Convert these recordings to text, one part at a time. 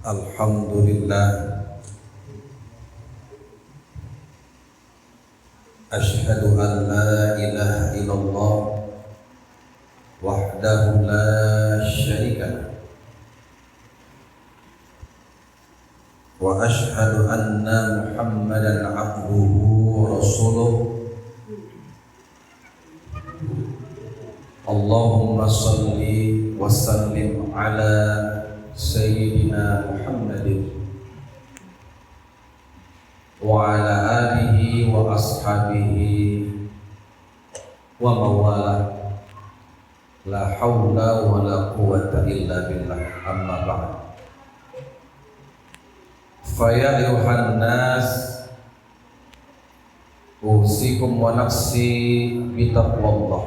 Alhamdulillah, asyhadu an la ilaha illallah wahdahu la syarika lah, wa asyhadu anna Muhammadan abduhu wa rasuluh. Allahumma salli wa sallim ala Sayyidina Muhammadin wa ala alihi wa ashabihi wa mawala, la hawla wa la quwwata illa billah, amma ba'd. Faya ayuhan nas, usikum wa nafsi bitaqwallah,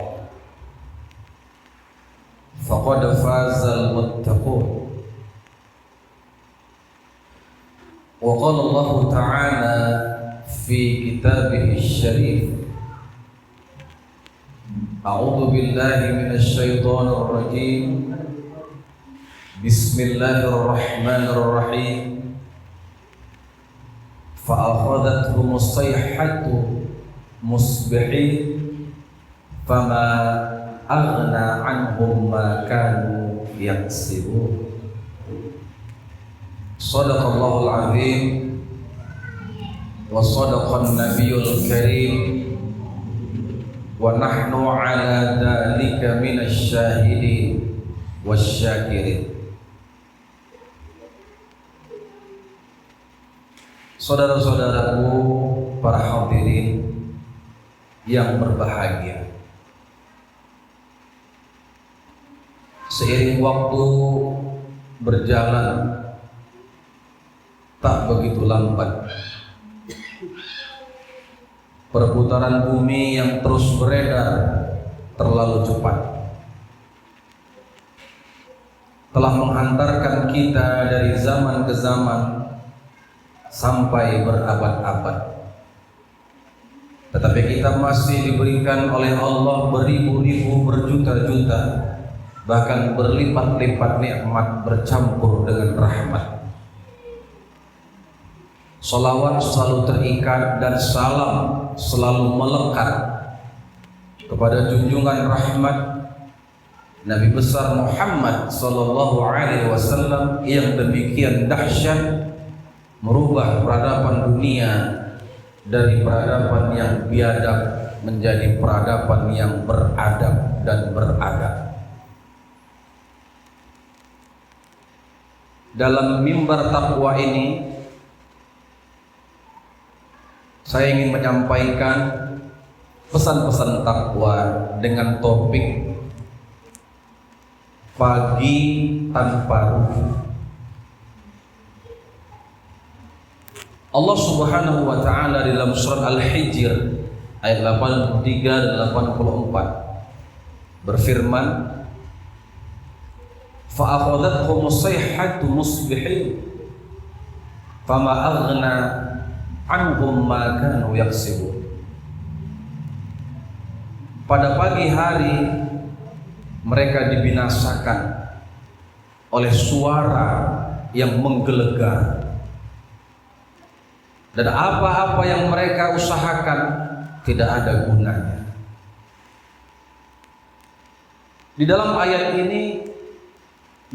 faqad fazal muttaqun. Wa qala Allah Ta'ala fi kitabih syarif, a'udzu billahi minasy syaithanir rajim, bismillahirrahmanirrahim, fa akhadhathum as-sayhatu musbihin fama aghna anhum ma kanu yaksibun. Shadaqallahul azim wa shadaqan nabiyyul karim wa nahnu ala dzalika minasy syahidin wasyakirin. Saudara-saudaraku, para hadirin yang berbahagia, seiring waktu berjalan tak begitu lambat, perputaran bumi yang terus beredar terlalu cepat telah menghantarkan kita dari zaman ke zaman sampai berabad-abad. Tetapi kita masih diberikan oleh Allah beribu-ribu, berjuta-juta, bahkan berlipat-lipat nikmat bercampur dengan rahmat. Salawat selalu terikat dan salam selalu melekat kepada junjungan rahmat Nabi besar Muhammad sallallahu alaihi wasallam yang demikian dahsyat, merubah peradaban dunia dari peradaban yang biadab menjadi peradaban yang beradab dan beradab. Dalam mimbar takwa ini saya ingin menyampaikan pesan-pesan takwa dengan topik pagi tanpa rugi. Allah Subhanahu wa taala dalam surat Al-Hijr ayat 83 dan 84 berfirman, fa akhadhathum as-sayhatu musbihin fama aghna anhum ma kanu yaksibun. Pada pagi hari mereka dibinasakan oleh suara yang menggelegar, dan apa-apa yang mereka usahakan tidak ada gunanya. Di dalam ayat ini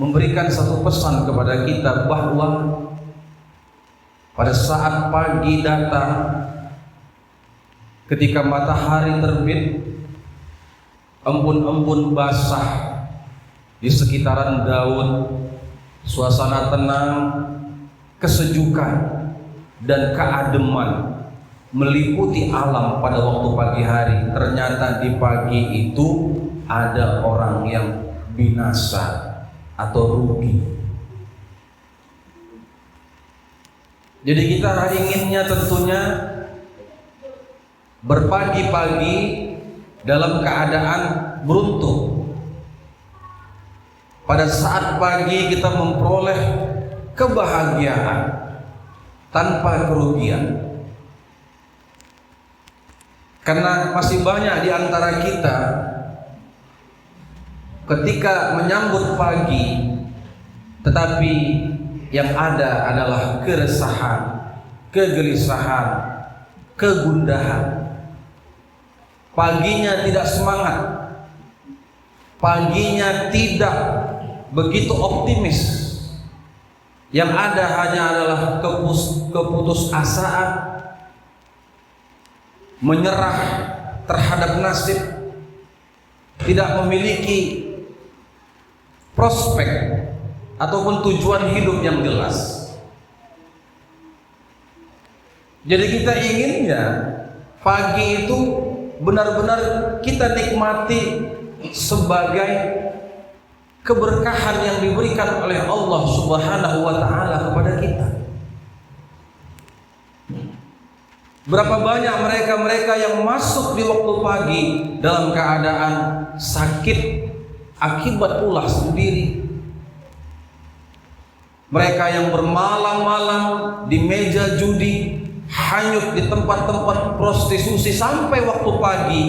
memberikan satu pesan kepada kita bahwa pada saat pagi datang, ketika matahari terbit, embun-embun basah di sekitaran daun, suasana tenang, kesejukan dan keademan meliputi alam pada waktu pagi hari. Ternyata di pagi itu ada orang yang binasa atau rugi. Jadi kita inginnya tentunya berpagi-pagi dalam keadaan beruntung. Pada saat pagi kita memperoleh kebahagiaan tanpa kerugian. Karena masih banyak di antara kita ketika menyambut pagi tetapi yang ada adalah keresahan, kegelisahan, kegundahan. Paginya tidak semangat, paginya tidak begitu optimis. Yang ada hanya adalah keputusasaan, menyerah terhadap nasib, tidak memiliki prospek ataupun tujuan hidup yang jelas. Jadi kita inginnya pagi itu benar-benar kita nikmati sebagai keberkahan yang diberikan oleh Allah Subhanahu wa taala kepada kita. Berapa banyak mereka-mereka yang masuk di waktu pagi dalam keadaan sakit akibat ulah sendiri. Mereka yang bermalam-malam di meja judi, hanyut di tempat-tempat prostitusi sampai waktu pagi,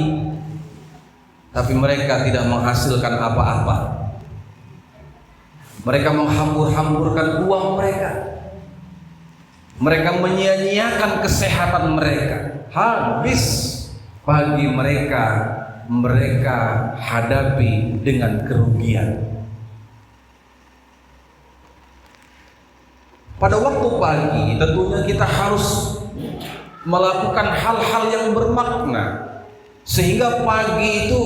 tapi mereka tidak menghasilkan apa-apa. Mereka menghambur-hamburkan uang mereka. Mereka menyia-nyiakan kesehatan mereka. Habis pagi mereka hadapi dengan kerugian. Pada waktu pagi tentunya kita harus melakukan hal-hal yang bermakna, sehingga pagi itu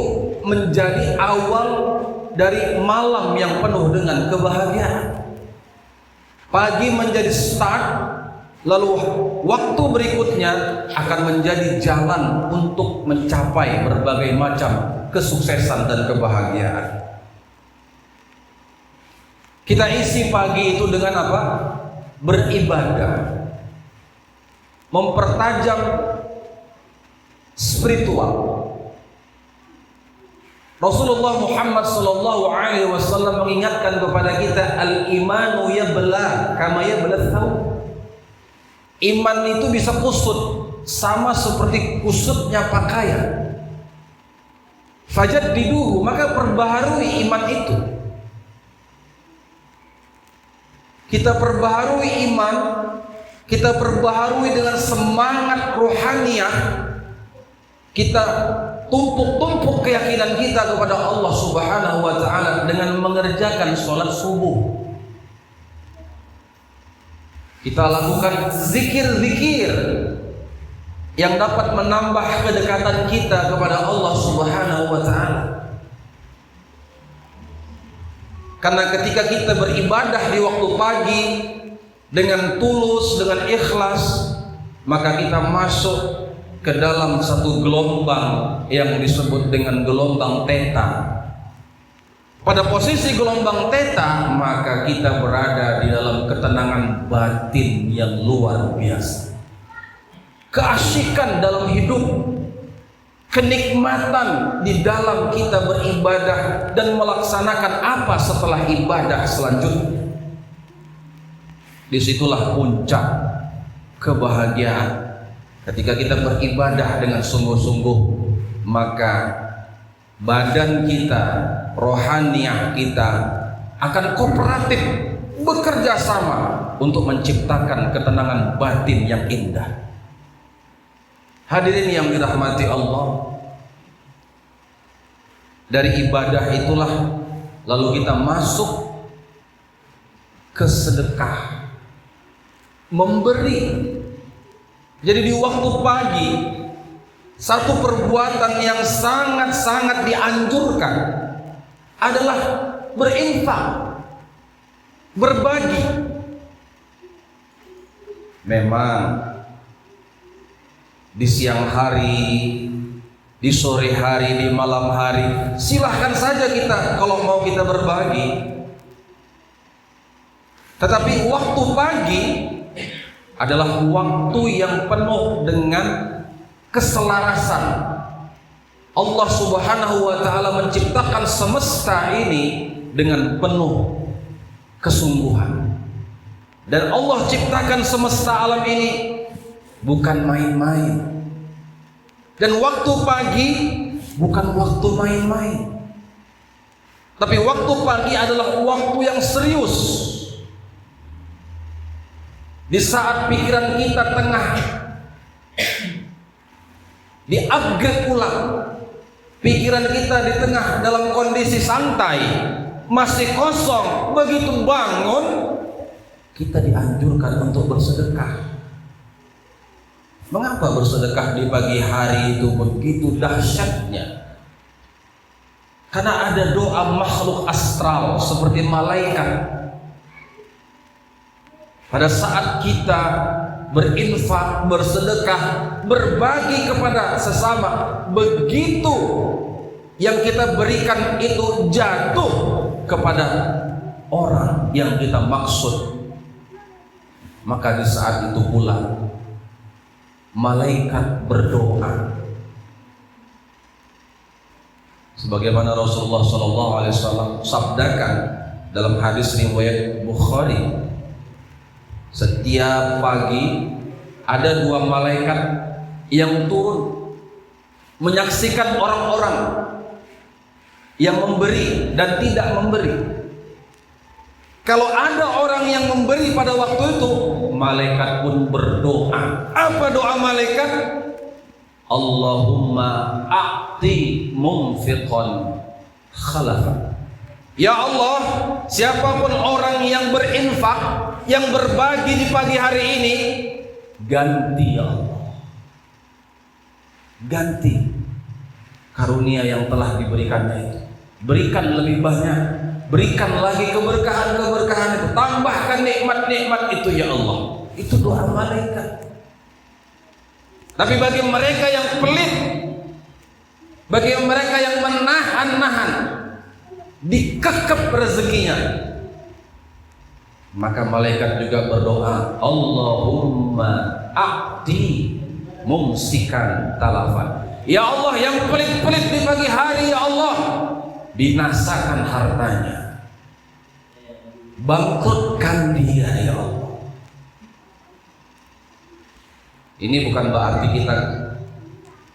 menjadi awal dari malam yang penuh dengan kebahagiaan. Pagi menjadi start, lalu waktu berikutnya akan menjadi jalan untuk mencapai berbagai macam kesuksesan dan kebahagiaan. Kita isi pagi itu dengan apa? Beribadah, mempertajam spiritual. Rasulullah Muhammad sallallahu alaihi wasallam mengingatkan kepada kita, al-imanu yabla kama yabla thawb. Iman itu bisa kusut sama seperti kusutnya pakaian. Fajaddiduhu, maka perbaharui iman itu. Kita perbaharui iman, kita perbaharui dengan semangat rohaniah. Kita tumpuk-tumpuk keyakinan kita kepada Allah Subhanahu wa taala dengan mengerjakan sholat subuh. Kita lakukan zikir-zikir yang dapat menambah kedekatan kita kepada Allah Subhanahu wa taala. Karena ketika kita beribadah di waktu pagi dengan tulus, dengan ikhlas, maka kita masuk ke dalam satu gelombang yang disebut dengan gelombang theta. Pada posisi gelombang theta, maka kita berada di dalam ketenangan batin yang luar biasa. Keasyikan dalam hidup, kenikmatan di dalam kita beribadah dan melaksanakan apa setelah ibadah selanjutnya. Disitulah puncak kebahagiaan. Ketika kita beribadah dengan sungguh-sungguh, maka badan kita, rohaniah kita akan kooperatif bekerja sama untuk menciptakan ketenangan batin yang indah. Hadirin yang dirahmati Allah, dari ibadah itulah lalu kita masuk ke sedekah, memberi. Jadi di waktu pagi, satu perbuatan yang sangat-sangat dianjurkan adalah berinfak, berbagi. Memang di siang hari, di sore hari, di malam hari, silahkan saja kita kalau mau kita berbagi. Tetapi waktu pagi adalah waktu yang penuh dengan keselarasan. Allah Subhanahu wa taala menciptakan semesta ini dengan penuh kesungguhan. Dan Allah ciptakan semesta alam ini bukan main-main. Dan waktu pagi bukan waktu main-main. Tapi waktu pagi adalah waktu yang serius. Di saat pikiran kita tengah di-upgrade ulang, pikiran kita di tengah dalam kondisi santai, masih kosong, begitu bangun kita dianjurkan untuk bersedekah. Mengapa bersedekah di pagi hari itu begitu dahsyatnya? Karena ada doa makhluk astral seperti malaikat. Pada saat kita berinfak, bersedekah, berbagi kepada sesama, begitu yang kita berikan itu jatuh kepada orang yang kita maksud, maka di saat itu pula malaikat berdoa. Sebagaimana Rasulullah SAW sabdakan dalam hadis riwayat Bukhari, setiap pagi ada 2 malaikat yang turun menyaksikan orang-orang yang memberi dan tidak memberi. Kalau ada orang yang memberi pada waktu itu, malaikat pun berdoa. Apa doa malaikat? Allahumma a'ti munfiqan khalafa. Ya Allah, siapapun orang yang berinfak, yang berbagi di pagi hari ini, ganti ya Allah, ganti karunia yang telah diberikannya itu. Berikan lebih banyak, berikan lagi keberkahan-keberkahan itu, tambahkan nikmat-nikmat itu ya Allah. Itu doa malaikat. Tapi bagi mereka yang pelit, bagi mereka yang menahan-nahan, dikekep rezekinya, maka malaikat juga berdoa, Allahumma a'ti mumsikan talafan. Ya Allah, yang pelit-pelit di pagi hari, ya Allah, binasakan hartanya, bangkrutkan dia ya Allah. Ini bukan berarti kita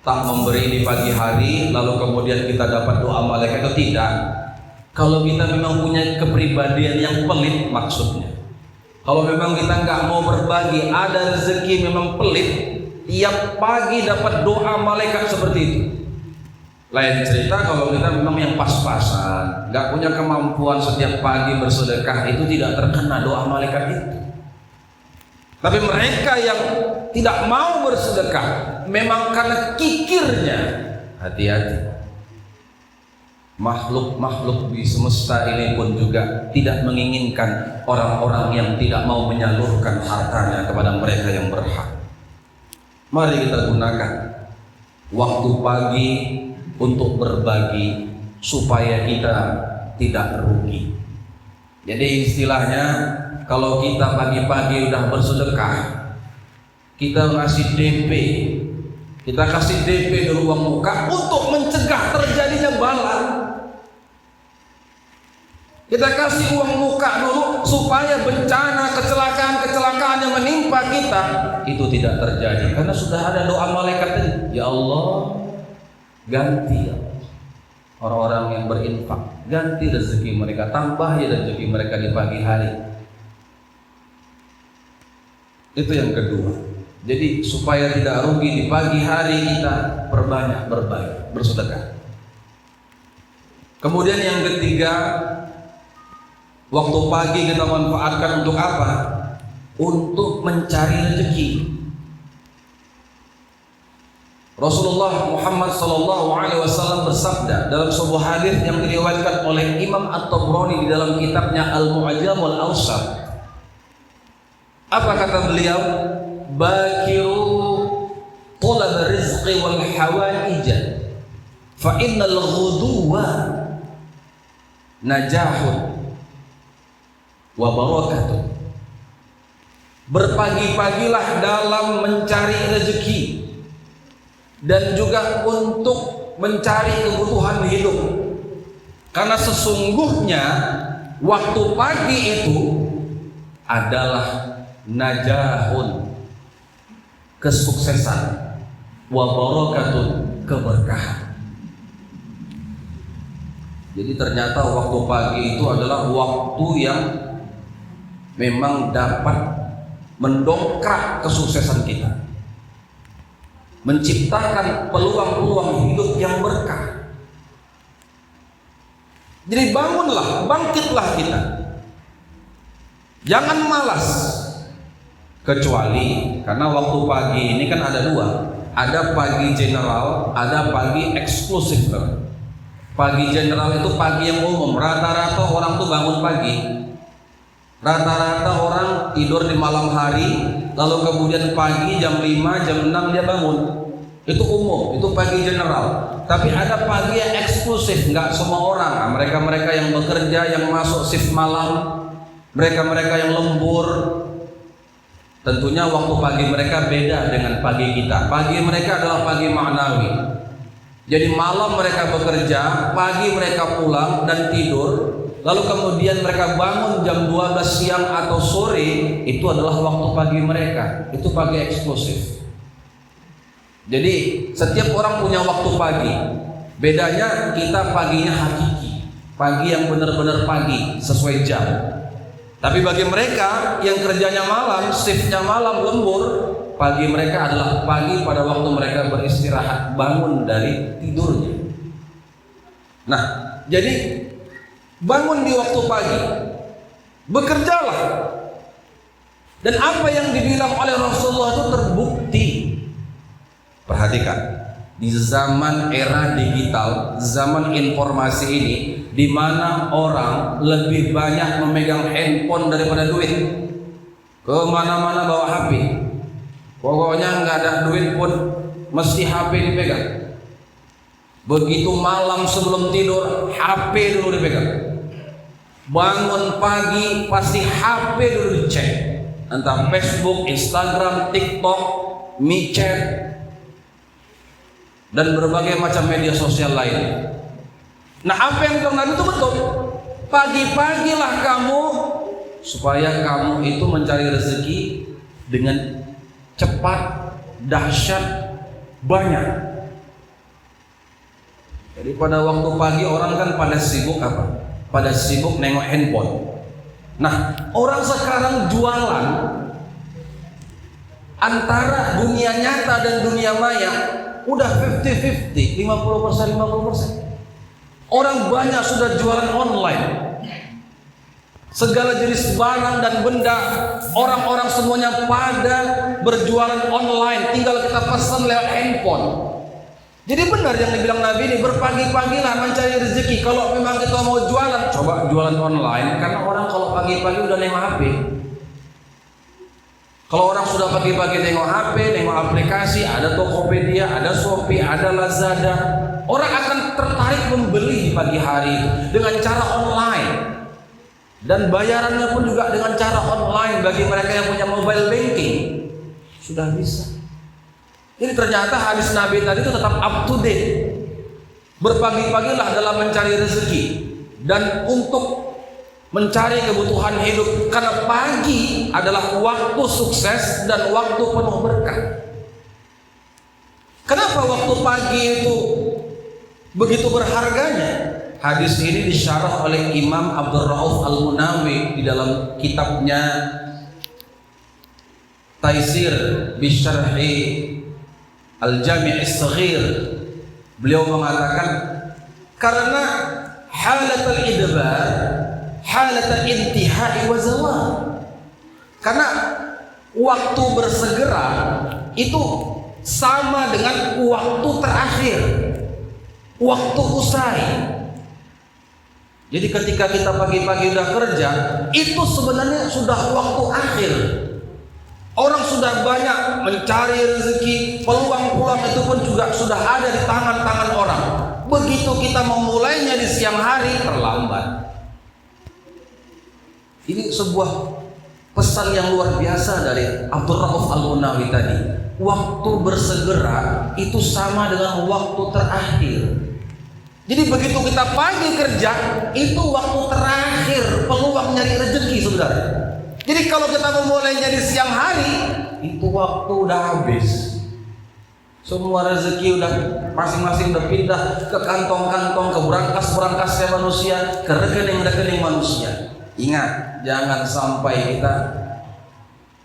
tak memberi di pagi hari lalu kemudian kita dapat doa malaikat, itu tidak. Kalau kita memang punya kepribadian yang pelit, maksudnya kalau memang kita nggak mau berbagi, ada rezeki memang pelit, tiap pagi dapat doa malaikat seperti itu. Lain cerita kalau kita memang yang pas-pasan, nggak punya kemampuan setiap pagi bersedekah, itu tidak terkena doa malaikat itu. Tapi mereka yang tidak mau bersedekah memang karena kikirnya, hati-hati. Makhluk-makhluk di semesta ini pun juga tidak menginginkan orang-orang yang tidak mau menyalurkan hartanya kepada mereka yang berhak. Mari kita gunakan waktu pagi untuk berbagi supaya kita tidak rugi. Jadi istilahnya, kalau kita pagi-pagi udah bersedekah, kita ngasih DP, kita kasih DP dulu uang muka untuk mencegah terjadinya bala. Kita kasih uang muka dulu supaya bencana, kecelakaan yang menimpa kita itu tidak terjadi, karena sudah ada doa malaikat tadi. Ya Allah, ganti ya orang-orang yang berinfak, ganti rezeki mereka, tambah ya rezeki mereka di pagi hari. Itu yang kedua. Jadi supaya tidak rugi di pagi hari, kita perbanyak berbagi, bersedekah. Kemudian yang ketiga, waktu pagi kita manfaatkan untuk apa? Untuk mencari rezeki. Rasulullah Muhammad SAW bersabda dalam sebuah hadis yang diriwayatkan oleh Imam At-Tabrani di dalam kitabnya Al-Mu'jam Al-Awsat. Apa kata beliau? Bakiru talab rizqi wal hawaija fa innal ghuduwa najahun wa barakatuh. Berpagi-pagilah dalam mencari rezeki dan juga untuk mencari kebutuhan hidup, karena sesungguhnya waktu pagi itu adalah najahun, kesuksesan, wa barakatun, keberkahan. Jadi ternyata waktu pagi itu adalah waktu yang memang dapat mendongkrak kesuksesan kita, menciptakan peluang-peluang hidup yang berkah. Jadi bangunlah, bangkitlah kita. Jangan malas. Kecuali karena waktu pagi ini kan ada dua, ada pagi general, ada pagi eksklusif. Pagi general itu pagi yang umum. Rata-rata orang tuh bangun pagi. Rata-rata orang tidur di malam hari, lalu kemudian pagi jam 5, jam 6 dia bangun. Itu umum, itu pagi general. Tapi ada pagi yang eksklusif, nggak semua orang. Nah, mereka-mereka yang bekerja, yang masuk shift malam, mereka-mereka yang lembur, tentunya waktu pagi mereka beda dengan pagi kita. Pagi mereka adalah pagi maknawi. Jadi malam mereka bekerja, pagi mereka pulang dan tidur, lalu kemudian mereka bangun jam 12 siang atau sore, itu adalah waktu pagi mereka. Itu pagi eksklusif. Jadi setiap orang punya waktu pagi. Bedanya kita paginya hakiki, pagi yang benar-benar pagi sesuai jam. Tapi bagi mereka yang kerjanya malam, shiftnya malam, lembur, pagi mereka adalah pagi pada waktu mereka beristirahat, bangun dari tidurnya. Nah, jadi bangun di waktu pagi, bekerjalah. Dan apa yang dibilang oleh Rasulullah itu terbukti. Perhatikan, di zaman era digital, zaman informasi ini, di mana orang lebih banyak memegang handphone daripada duit, kemana-mana bawa HP. Pokoknya nggak ada duit pun mesti HP dipegang. Begitu malam sebelum tidur, HP dulu dipegang. Bangun pagi pasti HP dulu dicek, entah Facebook, Instagram, TikTok, micet, dan berbagai macam media sosial lain. Nah, apa yang bilang Nabi itu betul. Pagi-pagilah kamu supaya kamu itu mencari rezeki dengan cepat, dahsyat, banyak. Jadi pada waktu pagi orang kan pada sibuk apa? Pada sibuk nengok handphone. Nah, orang sekarang jualan antara dunia nyata dan dunia maya udah 50-50, 50%. Orang banyak sudah jualan online. Segala jenis barang dan benda, orang-orang semuanya pada berjualan online. Tinggal kita pesan lewat handphone. Jadi benar yang dibilang Nabi ini, berpagi-pagilah mencari rezeki. Kalau memang kita mau jualan, coba jualan online. Karena orang kalau pagi-pagi udah nengok HP. Kalau orang sudah pagi-pagi nengok HP, nengok aplikasi, ada Tokopedia, ada Shopee, ada Lazada, orang akan tertarik membeli di pagi hari dengan cara online. Dan bayarannya pun juga dengan cara online bagi mereka yang punya mobile banking. Sudah bisa. Jadi ternyata hadis Nabi tadi itu tetap up to date. Berpagi-pagilah dalam mencari rezeki dan untuk mencari kebutuhan hidup, karena pagi adalah waktu sukses dan waktu penuh berkah. Kenapa waktu pagi itu begitu berharganya? Hadis ini disyarah oleh Imam Abdul Rauf Al-Munawi di dalam kitabnya Taisir Bisyarhi Al-Jami' As-Saghir. Beliau mengatakan karena halatul idbar, halatul intihai wa zawal. Karena waktu bersegera itu sama dengan waktu terakhir, waktu usai. Jadi ketika kita pagi-pagi udah kerja, itu sebenarnya sudah waktu akhir. Orang sudah banyak mencari rezeki, peluang-peluang itu pun juga sudah ada di tangan-tangan orang. Begitu kita memulainya di siang hari, terlambat. Ini sebuah pesan yang luar biasa dari Abdul Rauf Al-Munawi tadi. Waktu bersegera itu sama dengan waktu terakhir. Jadi begitu kita pagi kerja, itu waktu terakhir peluang nyari rezeki sebenarnya. Jadi kalau kita memulainya di siang hari, itu waktu udah habis. Semua rezeki udah masing-masing udah pindah ke kantong-kantong, ke berangkas-berangkasnya manusia, ke rekening-rekening manusia. Ingat, jangan sampai kita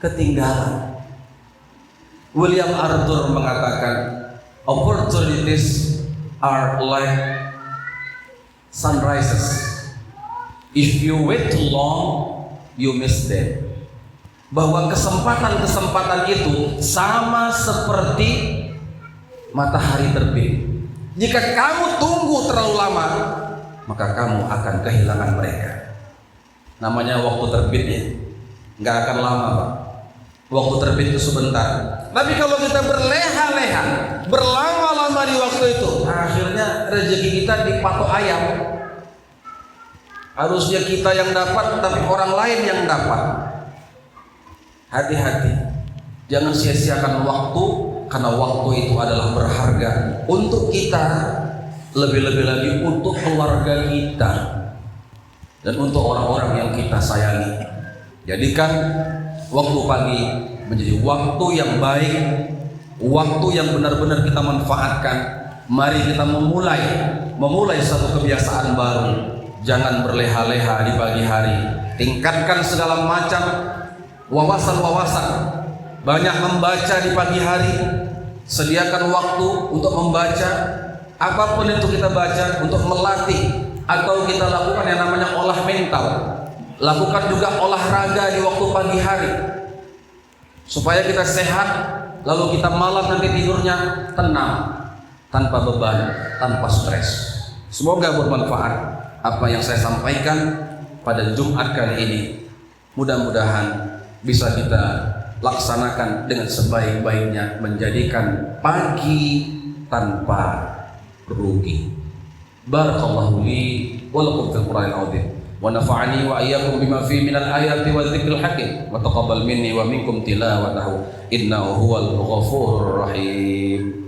ketinggalan. William Arthur mengatakan, opportunities are like sunrises. If you wait too long, you miss them. Bahwa kesempatan-kesempatan itu sama seperti matahari terbit. Jika kamu tunggu terlalu lama, maka kamu akan kehilangan mereka. Namanya waktu terbitnya nggak akan lama, Pak. Waktu terbit itu sebentar. Tapi kalau kita berleha-leha, berlama-lama di waktu itu, akhirnya rezeki kita dipatok ayam. Harusnya kita yang dapat, tapi orang lain yang dapat. Hati-hati, jangan sia-siakan waktu, karena waktu itu adalah berharga untuk kita, lebih-lebih lagi untuk keluarga kita dan untuk orang-orang yang kita sayangi. Jadikan waktu pagi menjadi waktu yang baik, waktu yang benar-benar kita manfaatkan. Mari kita memulai satu kebiasaan baru. Jangan berleha-leha di pagi hari. Tingkatkan segala macam wawasan-wawasan. Banyak membaca di pagi hari. Sediakan waktu untuk membaca. Apapun itu kita baca untuk melatih, atau kita lakukan yang namanya olah mental. Lakukan juga olahraga di waktu pagi hari supaya kita sehat, lalu kita malam nanti tidurnya tenang, tanpa beban, tanpa stres. Semoga bermanfaat apa yang saya sampaikan pada Jumat kali ini. Mudah-mudahan bisa kita laksanakan dengan sebaik-baiknya, menjadikan pagi tanpa rugi. Barakallahu li wa lakum fil Qur'anil azim wa nafa'ani wa iyyakum bima fihi minal ayati wa dzikril hakim wa taqabbal minni wa minkum tilawatahu innahu huwal ghafurur rahim.